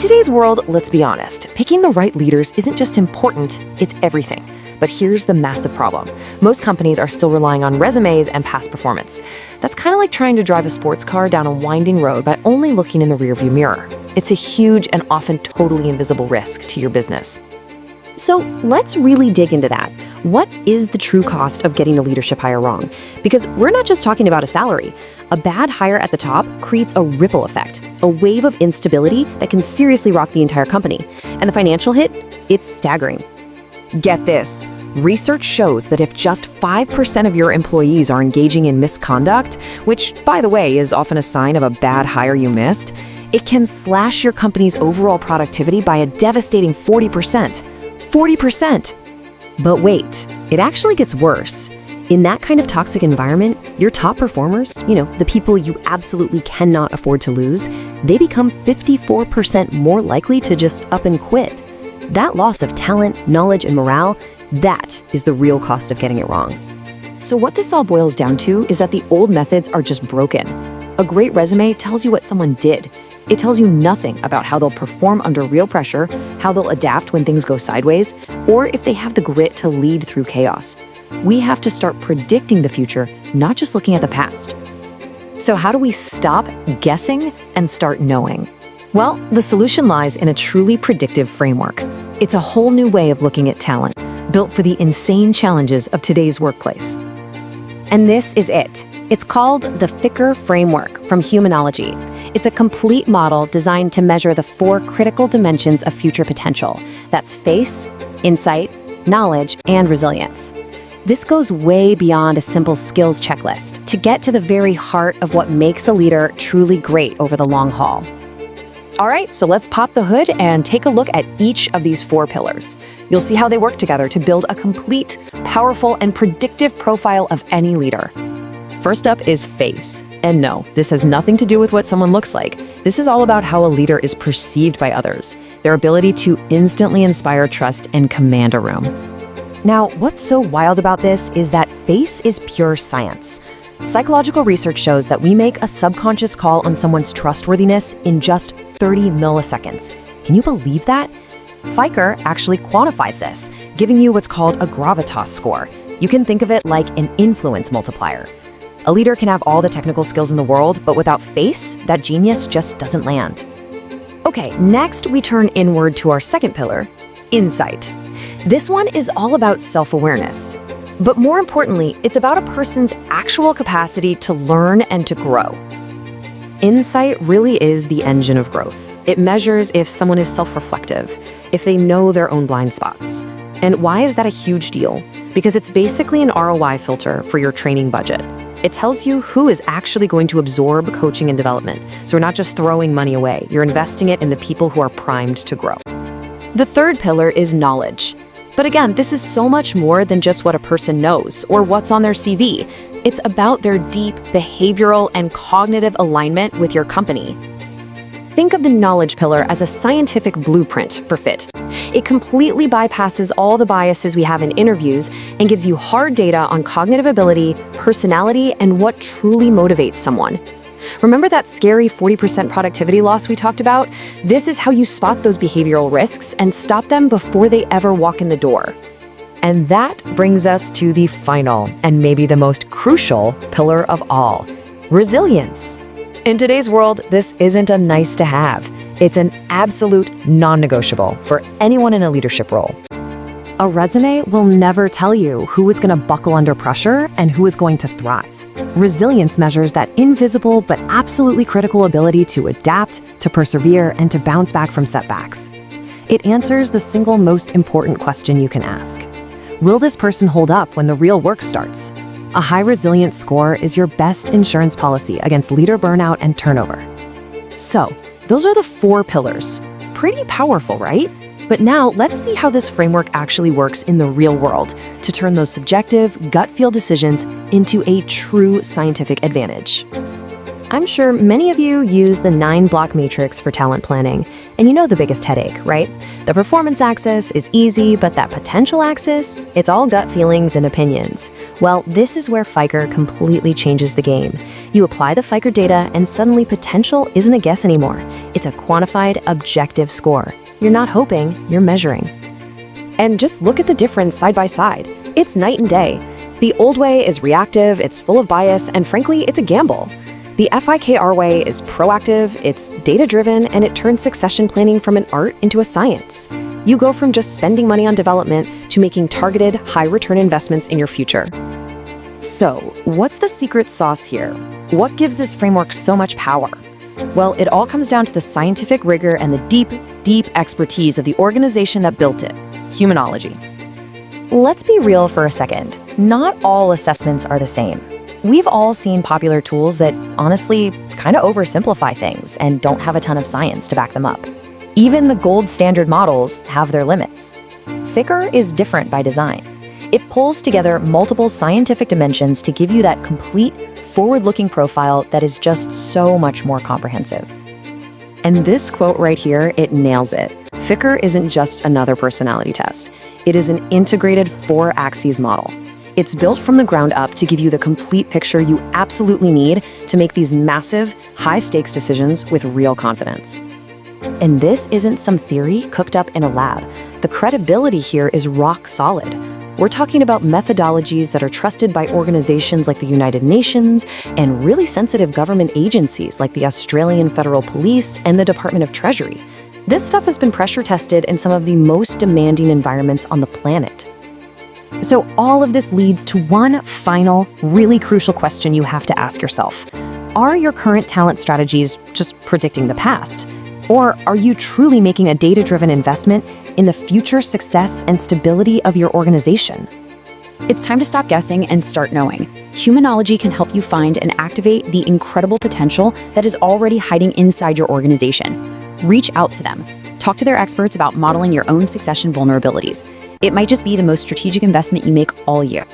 today's world, let's be honest, picking the right leaders isn't just important, it's everything. But here's the massive problem. Most companies are still relying on resumes and past performance. That's kind of like trying to drive a sports car down a winding road by only looking in the rearview mirror. It's a huge and often totally invisible risk to your business. So let's really dig into that. What is the true cost of getting a leadership hire wrong? Because we're not just talking about a salary. A bad hire at the top creates a ripple effect, a wave of instability that can seriously rock the entire company. And the financial hit? It's staggering. Get this. Research shows that if just 5% of your employees are engaging in misconduct, which, by the way, is often a sign of a bad hire you missed, it can slash your company's overall productivity by a devastating 40%. 40%! But wait, it actually gets worse. In that kind of toxic environment, your top performers, the people you absolutely cannot afford to lose, they become 54% more likely to just up and quit. That loss of talent, knowledge, and morale, that is the real cost of getting it wrong. So what this all boils down to is that the old methods are just broken. A great resume tells you what someone did. It tells you nothing about how they'll perform under real pressure, how they'll adapt when things go sideways, or if they have the grit to lead through chaos. We have to start predicting the future, not just looking at the past. So how do we stop guessing and start knowing? Well, the solution lies in a truly predictive framework. It's a whole new way of looking at talent, built for the insane challenges of today's workplace. And this is it. It's called the FIRK framework from Humanology. It's a complete model designed to measure the 4 critical dimensions of future potential. That's face, insight, knowledge, and resilience. This goes way beyond a simple skills checklist to get to the very heart of what makes a leader truly great over the long haul. All right, so let's pop the hood and take a look at each of these 4 pillars. You'll see how they work together to build a complete, powerful, and predictive profile of any leader. First up is face. And no, this has nothing to do with what someone looks like. This is all about how a leader is perceived by others, their ability to instantly inspire trust and command a room. Now, what's so wild about this is that face is pure science. Psychological research shows that we make a subconscious call on someone's trustworthiness in just 30 milliseconds. Can you believe that? FIRK actually quantifies this, giving you what's called a gravitas score. You can think of it like an influence multiplier. A leader can have all the technical skills in the world, but without face, that genius just doesn't land. Okay, next we turn inward to our second pillar, insight. This one is all about self-awareness. But more importantly, it's about a person's actual capacity to learn and to grow. Insight really is the engine of growth. It measures if someone is self-reflective, if they know their own blind spots. And why is that a huge deal? Because it's basically an ROI filter for your training budget. It tells you who is actually going to absorb coaching and development. So we're not just throwing money away, you're investing it in the people who are primed to grow. The third pillar is knowledge. But again, this is so much more than just what a person knows or what's on their CV. It's about their deep behavioral and cognitive alignment with your company. Think of the knowledge pillar as a scientific blueprint for fit. It completely bypasses all the biases we have in interviews and gives you hard data on cognitive ability, personality, and what truly motivates someone. Remember that scary 40% productivity loss we talked about? This is how you spot those behavioral risks and stop them before they ever walk in the door. And that brings us to the final and maybe the most crucial pillar of all, resilience. In today's world, this isn't a nice to have. It's an absolute non-negotiable for anyone in a leadership role. A resume will never tell you who is going to buckle under pressure and who is going to thrive. Resilience measures that invisible but absolutely critical ability to adapt, to persevere, and to bounce back from setbacks. It answers the single most important question you can ask. Will this person hold up when the real work starts? A high resilience score is your best insurance policy against leader burnout and turnover. So, those are the 4 pillars. Pretty powerful, right? But now let's see how this framework actually works in the real world to turn those subjective, gut feel decisions into a true scientific advantage. I'm sure many of you use the 9-block matrix for talent planning, and you know the biggest headache, right? The performance axis is easy, but that potential axis, it's all gut feelings and opinions. Well, this is where FIRK completely changes the game. You apply the FIRK data, and suddenly potential isn't a guess anymore. It's a quantified, objective score. You're not hoping, you're measuring. And just look at the difference side by side. It's night and day. The old way is reactive, it's full of bias, and frankly, it's a gamble. The FIRK way is proactive, it's data-driven, and it turns succession planning from an art into a science. You go from just spending money on development to making targeted, high-return investments in your future. So, what's the secret sauce here? What gives this framework so much power? Well, it all comes down to the scientific rigor and the deep, deep expertise of the organization that built it, Humanology. Let's be real for a second. Not all assessments are the same. We've all seen popular tools that honestly kind of oversimplify things and don't have a ton of science to back them up. Even the gold standard models have their limits. FIRK is different by design. It pulls together multiple scientific dimensions to give you that complete, forward-looking profile that is just so much more comprehensive. And this quote right here, it nails it. FIRK isn't just another personality test. It is an integrated 4-axis model. It's built from the ground up to give you the complete picture you absolutely need to make these massive, high-stakes decisions with real confidence. And this isn't some theory cooked up in a lab. The credibility here is rock solid. We're talking about methodologies that are trusted by organizations like the United Nations and really sensitive government agencies like the Australian Federal Police and the Department of Treasury. This stuff has been pressure tested in some of the most demanding environments on the planet. So all of this leads to one final, really crucial question you have to ask yourself. Are your current talent strategies just predicting the past? Or are you truly making a data-driven investment in the future success and stability of your organization? It's time to stop guessing and start knowing. Humanology can help you find and activate the incredible potential that is already hiding inside your organization. Reach out to them. Talk to their experts about modeling your own succession vulnerabilities. It might just be the most strategic investment you make all year.